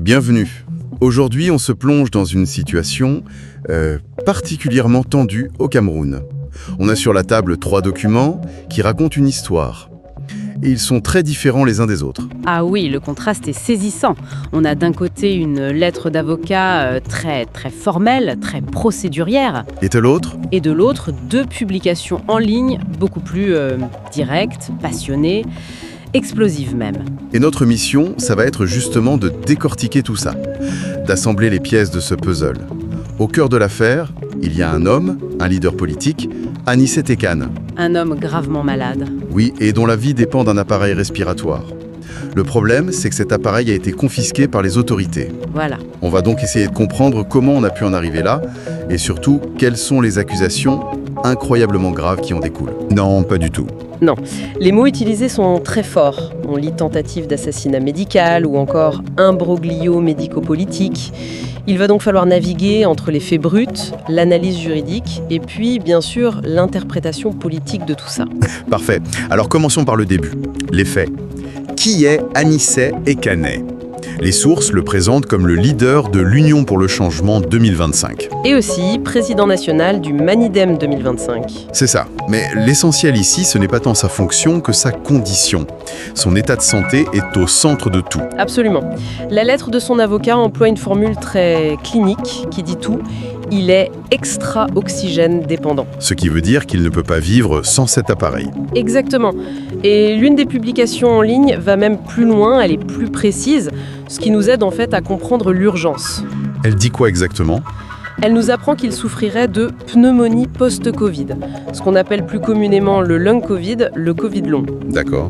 Bienvenue. Aujourd'hui, on se plonge dans une situation particulièrement tendue au Cameroun. On a sur la table 3 documents qui racontent une histoire. Et ils sont très différents les uns des autres. Ah oui, le contraste est saisissant. On a d'un côté une lettre d'avocat très formelle, très procédurière. Et de l'autre, Et de l'autre, 2 publications en ligne, beaucoup plus directes, passionnées, explosives même. et notre mission, ça va être justement de décortiquer tout ça, d'assembler les pièces de ce puzzle. Au cœur de l'affaire, il y a un homme, un leader politique, Anicet Ekane. Un homme gravement malade. Oui, et dont la vie dépend d'un appareil respiratoire. Le problème, c'est que cet appareil a été confisqué par les autorités. Voilà. On va donc essayer de comprendre comment on a pu en arriver là, et surtout, quelles sont les accusations incroyablement graves qui en découlent. Non, pas du tout. Non, les mots utilisés sont très forts. On lit tentative d'assassinat médical ou encore imbroglio médico-politique. Il va donc falloir naviguer entre les faits bruts, l'analyse juridique et puis, bien sûr, l'interprétation politique de tout ça. Parfait. Alors commençons par le début. Les faits. Qui est Anicet Ekane ? Les sources le présentent comme le leader de l'Union pour le changement 2025. Et aussi président national du Manidem 2025. C'est ça. Mais l'essentiel ici, ce n'est pas tant sa fonction que sa condition. Son état de santé est au centre de tout. Absolument. La lettre de son avocat emploie une formule très clinique qui dit tout. Il est extra-oxygène dépendant. Ce qui veut dire qu'il ne peut pas vivre sans cet appareil. Exactement. Et l'une des publications en ligne va même plus loin, elle est plus précise, ce qui nous aide en fait à comprendre l'urgence. Elle dit quoi exactement ? Elle nous apprend qu'il souffrirait de pneumonie post-Covid, ce qu'on appelle plus communément le long Covid, le Covid long. D'accord.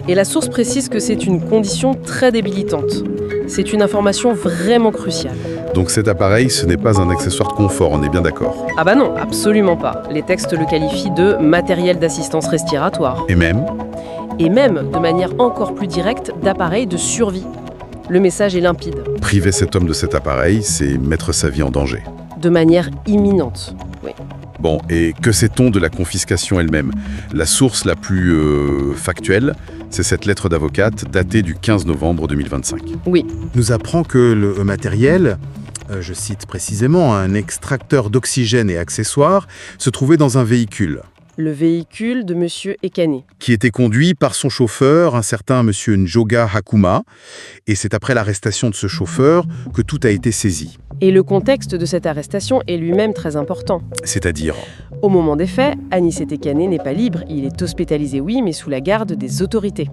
Et la source précise que c'est une condition très débilitante. C'est une information vraiment cruciale. Donc cet appareil, ce n'est pas un accessoire de confort, on est bien d'accord. Ah bah non, absolument pas. Les textes le qualifient de matériel d'assistance respiratoire. Et même, Et même, de manière encore plus directe, d'appareil de survie. Le message est limpide. priver cet homme de cet appareil, c'est mettre sa vie en danger. De manière imminente. Oui. Bon, et que sait-on de la confiscation elle-même ? La source la plus factuelle, c'est cette lettre d'avocate datée du 15 novembre 2025. Oui. Nous apprend que le matériel, je cite précisément, un extracteur d'oxygène et accessoires, se trouvait dans un véhicule Le véhicule de Monsieur Ekane. qui était conduit par son chauffeur, un certain Monsieur Njoga Hakuma, et c'est après l'arrestation de ce chauffeur que tout a été saisi. Et le contexte de cette arrestation est lui-même très important. C'est-à-dire, Au moment des faits, Anicet Ekane n'est pas libre. Il est hospitalisé, oui, mais sous la garde des autorités.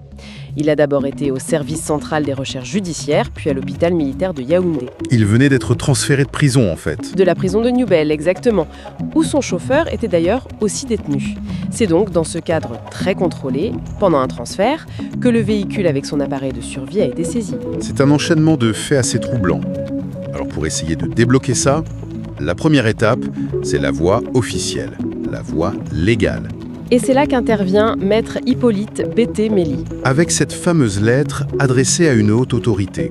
Il a d'abord été au service central des recherches judiciaires, puis à l'hôpital militaire de Yaoundé. il venait d'être transféré de prison en fait. De la prison de New Bell, exactement, où son chauffeur était d'ailleurs aussi détenu. C'est donc dans ce cadre très contrôlé, pendant un transfert, que le véhicule avec son appareil de survie a été saisi. C'est un enchaînement de faits assez troublants. Alors pour essayer de débloquer ça, la première étape, c'est la voie officielle, la voie légale. Et c'est là qu'intervient Maître Hippolyte Bété-Méli. Avec cette fameuse lettre adressée à une haute autorité,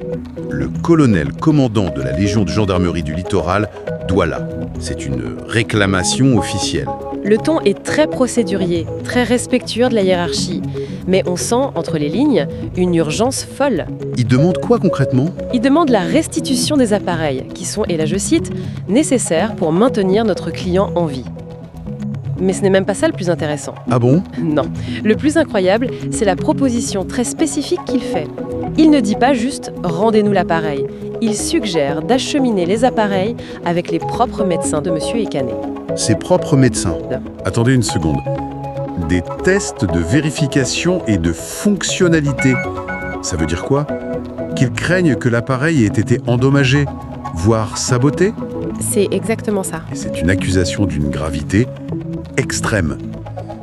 le colonel commandant de la Légion de gendarmerie du littoral, Douala. C'est une réclamation officielle. Le ton est très procédurier, très respectueux de la hiérarchie. Mais on sent, entre les lignes, une urgence folle. Il demande quoi concrètement ? Il demande la restitution des appareils, qui sont, et là je cite, nécessaires pour maintenir notre client en vie. Mais ce n'est même pas ça le plus intéressant. Ah bon ? Non. Le plus incroyable, c'est la proposition très spécifique qu'il fait. Il ne dit pas juste « rendez-nous l'appareil ». Il suggère d'acheminer les appareils avec les propres médecins de M. Ekane. Ses propres médecins. Attendez une seconde. Des tests de vérification et de fonctionnalité. Ça veut dire quoi ? Qu'ils craignent que l'appareil ait été endommagé, voire saboté ? C'est exactement ça. Et c'est une accusation d'une gravité extrême,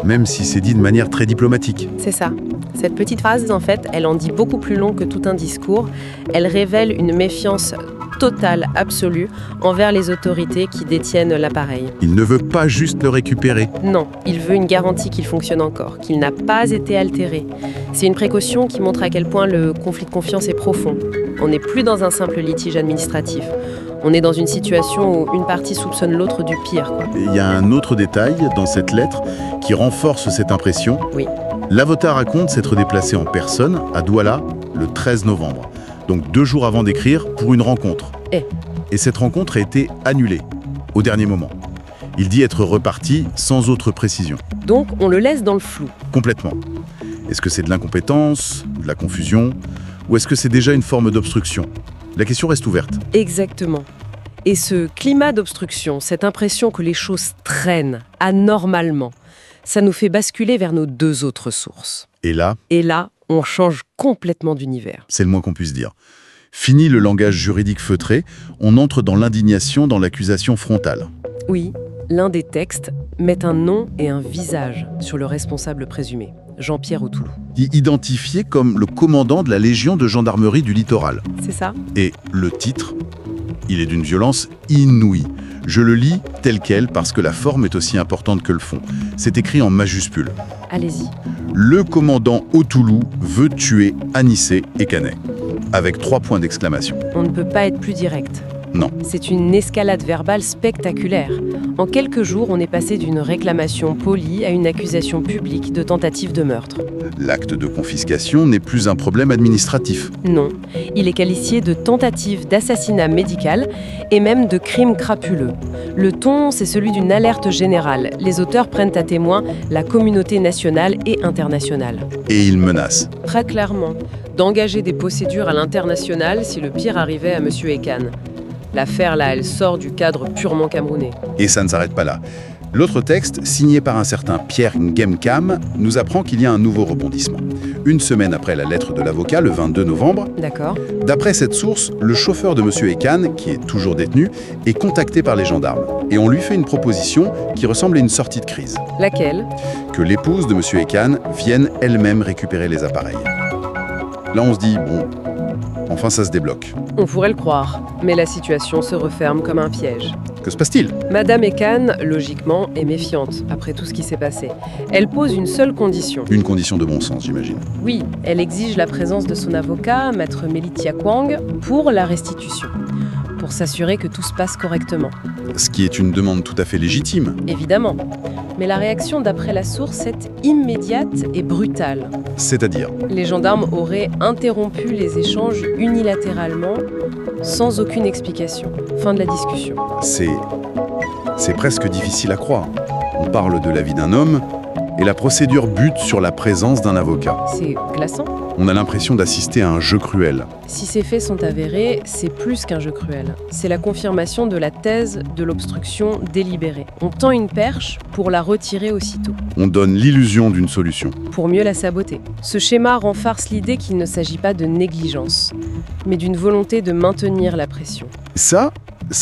même si c'est dit de manière très diplomatique. C'est ça. Cette petite phrase, en fait, elle en dit beaucoup plus long que tout un discours. Elle révèle une méfiance totale, absolue, envers les autorités qui détiennent l'appareil. Il ne veut pas juste le récupérer. Non, il veut une garantie qu'il fonctionne encore, qu'il n'a pas été altéré. C'est une précaution qui montre à quel point le conflit de confiance est profond. On n'est plus dans un simple litige administratif. On est dans une situation où une partie soupçonne l'autre du pire, quoi. Il y a un autre détail dans cette lettre qui renforce cette impression. Oui. L'avocat raconte s'être déplacé en personne à Douala le 13 novembre, Donc 2 jours avant d'écrire pour une rencontre. Et cette rencontre a été annulée, au dernier moment. Il dit être reparti sans autre précision. Donc on le laisse dans le flou. Complètement. Est-ce que c'est de l'incompétence, de la confusion, ou est-ce que c'est déjà une forme d'obstruction? La question reste ouverte. Exactement. Et ce climat d'obstruction, cette impression que les choses traînent anormalement, ça nous fait basculer vers nos 2 autres sources. Et là, On change complètement d'univers. c'est le moins qu'on puisse dire. Fini le langage juridique feutré, on entre dans l'indignation, dans l'accusation frontale. Oui, l'un des textes met un nom et un visage sur le responsable présumé, Jean-Pierre Autoulou. Identifié comme le commandant de la Légion de gendarmerie du littoral. C'est ça? Et le titre, il est d'une violence inouïe. Je le lis tel quel parce que la forme est aussi importante que le fond. C'est écrit en majuscule. Allez-y. Le commandant Autoulou veut tuer Anissé et Canet. Avec 3 points d'exclamation. On ne peut pas être plus direct. Non. C'est une escalade verbale spectaculaire. En quelques jours, on est passé d'une réclamation polie à une accusation publique de tentative de meurtre. L'acte de confiscation n'est plus un problème administratif. Non, il est qualifié de tentative d'assassinat médical et même de crime crapuleux. Le ton, c'est celui d'une alerte générale. Les auteurs prennent à témoin la communauté nationale et internationale. Et il menace. Très clairement, d'engager des procédures à l'international si le pire arrivait à M. Ekan. L'affaire, là, elle sort du cadre purement camerounais. Et ça ne s'arrête pas là. L'autre texte, signé par un certain Pierre Ngemkam, nous apprend qu'il y a un nouveau rebondissement. Une semaine après la lettre de l'avocat, le 22 novembre, D'accord. d'après cette source, le chauffeur de M. Ekan, qui est toujours détenu, est contacté par les gendarmes. Et on lui fait une proposition qui ressemble à une sortie de crise. Laquelle? Que l'épouse de M. Ekan vienne elle-même récupérer les appareils. Là, on se dit, bon, enfin ça se débloque. On pourrait le croire, mais la situation se referme comme un piège. Que se passe-t-il? Madame Ekan, logiquement, est méfiante après tout ce qui s'est passé. Elle pose une seule condition. Une condition de bon sens, j'imagine. Oui, elle exige la présence de son avocat, maître Melitia Kwang, pour la restitution, pour s'assurer que tout se passe correctement. Ce qui est une demande tout à fait légitime. Évidemment. Mais la réaction d'après la source est immédiate et brutale. C'est-à-dire, Les gendarmes auraient interrompu les échanges unilatéralement, sans aucune explication. Fin de la discussion. c'est presque difficile à croire. On parle de la vie d'un homme, et la procédure bute sur la présence d'un avocat. C'est glaçant. On a l'impression d'assister à un jeu cruel. Si ces faits sont avérés, c'est plus qu'un jeu cruel. C'est la confirmation de la thèse de l'obstruction délibérée. On tend une perche pour la retirer aussitôt, On donne l'illusion d'une solution. pour mieux la saboter. Ce schéma renforce l'idée qu'il ne s'agit pas de négligence, mais d'une volonté de maintenir la pression. Ça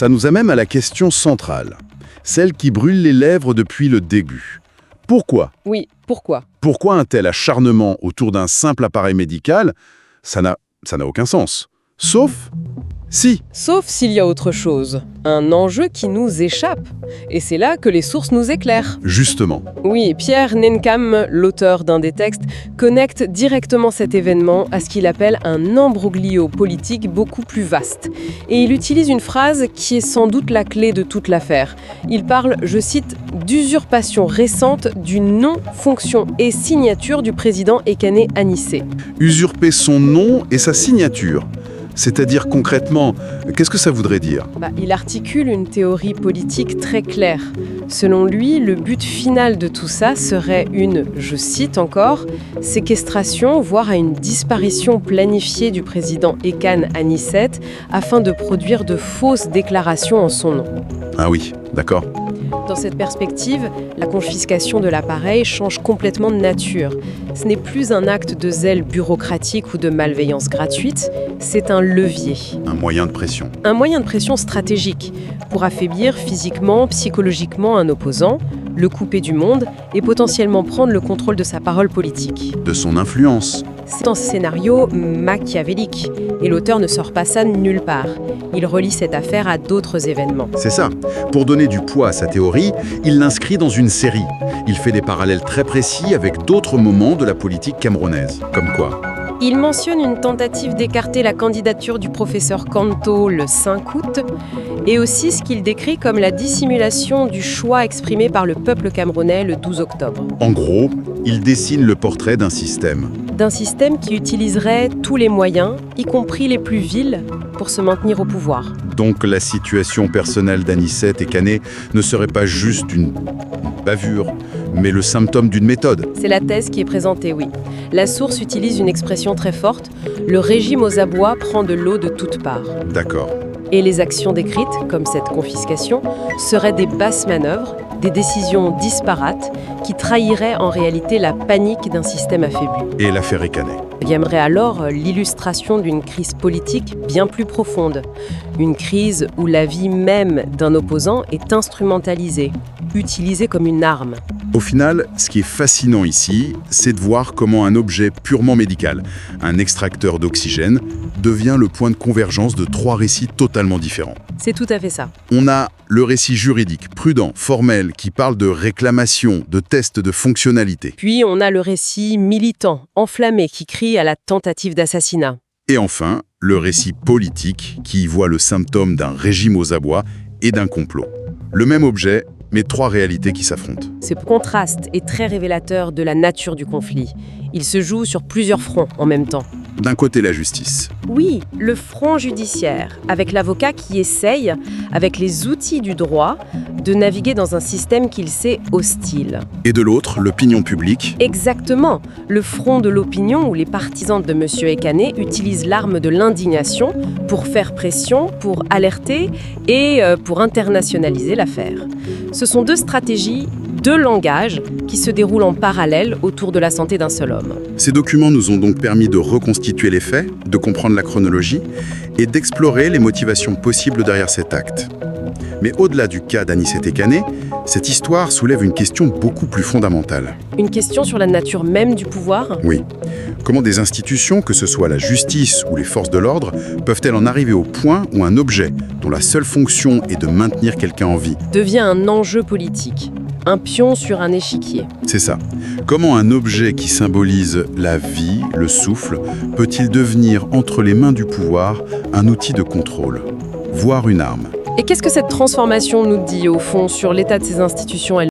nous amène à la question centrale, celle qui brûle les lèvres depuis le début. Pourquoi? Oui, pourquoi? Pourquoi un tel acharnement autour d'un simple appareil médical? Ça n'a aucun sens. Sauf si. Sauf s'il y a autre chose, un enjeu qui nous échappe. Et c'est là que les sources nous éclairent. Justement. Oui, Pierre Ngemkam, l'auteur d'un des textes, connecte directement cet événement à ce qu'il appelle un embroglio politique beaucoup plus vaste. Et il utilise une phrase qui est sans doute la clé de toute l'affaire. Il parle, je cite, d'usurpation récente du nom, fonction et signature du président Ekane Anissé. Usurper son nom et sa signature. C'est-à-dire concrètement, qu'est-ce que ça voudrait dire? Il articule une théorie politique très claire. Selon lui, le but final de tout ça serait une, je cite encore, séquestration, voire à une disparition planifiée du président Ekan Anissé afin de produire de fausses déclarations en son nom. Ah oui, d'accord. Dans cette perspective, la confiscation de l'appareil change complètement de nature. Ce n'est plus un acte de zèle bureaucratique ou de malveillance gratuite, c'est un levier. Un moyen de pression. Un moyen de pression stratégique pour affaiblir physiquement, psychologiquement un opposant, le couper du monde et potentiellement prendre le contrôle de sa parole politique. De son influence. C'est un scénario machiavélique et l'auteur ne sort pas ça de nulle part. Il relie cette affaire à d'autres événements. C'est ça. Pour donner du poids à sa théorie, il l'inscrit dans une série. Il fait des parallèles très précis avec d'autres moments de la politique camerounaise. Comme quoi? Il mentionne une tentative d'écarter la candidature du professeur Kanto le 5 août et aussi ce qu'il décrit comme la dissimulation du choix exprimé par le peuple camerounais le 12 octobre. En gros, il dessine le portrait d'un système. d'un système qui utiliserait tous les moyens, y compris les plus vils, pour se maintenir au pouvoir. Donc la situation personnelle d'Anicette et Canet ne serait pas juste une bavure, mais le symptôme d'une méthode. C'est la thèse qui est présentée, oui. La source utilise une expression très forte, le régime aux abois prend de l'eau de toutes parts. D'accord. Et les actions décrites, comme cette confiscation, seraient des basses manœuvres, des décisions disparates qui trahiraient en réalité la panique d'un système affaibli. Et l'affaire est Canet. Viendrait alors l'illustration d'une crise politique bien plus profonde. Une crise où la vie même d'un opposant est instrumentalisée, utilisée comme une arme. Au final, ce qui est fascinant ici, c'est de voir comment un objet purement médical, un extracteur d'oxygène, devient le point de convergence de 3 récits totalement différents. C'est tout à fait ça. On a le récit juridique, prudent, formel, qui parle de réclamation, de tests de fonctionnalité. Puis on a le récit militant, enflammé, qui crie à la tentative d'assassinat. Et enfin, le récit politique, qui y voit le symptôme d'un régime aux abois et d'un complot. Le même objet, mais 3 réalités qui s'affrontent. Ce contraste est très révélateur de la nature du conflit. Il se joue sur plusieurs fronts en même temps. D'un côté, la justice. Oui, le front judiciaire, avec l'avocat qui essaye, avec les outils du droit, de naviguer dans un système qu'il sait hostile. Et de l'autre, l'opinion publique. Exactement, le front de l'opinion où les partisans de M. Ekané utilisent l'arme de l'indignation pour faire pression, pour alerter et pour internationaliser l'affaire. Ce sont 2 stratégies, 2 langages qui se déroulent en parallèle autour de la santé d'un seul homme. Ces documents nous ont donc permis de reconstituer les faits, de comprendre la chronologie et d'explorer les motivations possibles derrière cet acte. Mais au-delà du cas d'Anicette et Canet, cette histoire soulève une question beaucoup plus fondamentale. Une question sur la nature même du pouvoir ? Oui. Comment des institutions, que ce soit la justice ou les forces de l'ordre, peuvent-elles en arriver au point où un objet, dont la seule fonction est de maintenir quelqu'un en vie, devient un enjeu politique, un pion sur un échiquier. C'est ça. Comment un objet qui symbolise la vie, le souffle, peut-il devenir, entre les mains du pouvoir, un outil de contrôle, voire une arme ? Et qu'est-ce que cette transformation nous dit, au fond, sur l'état de ces institutions elles-mêmes ?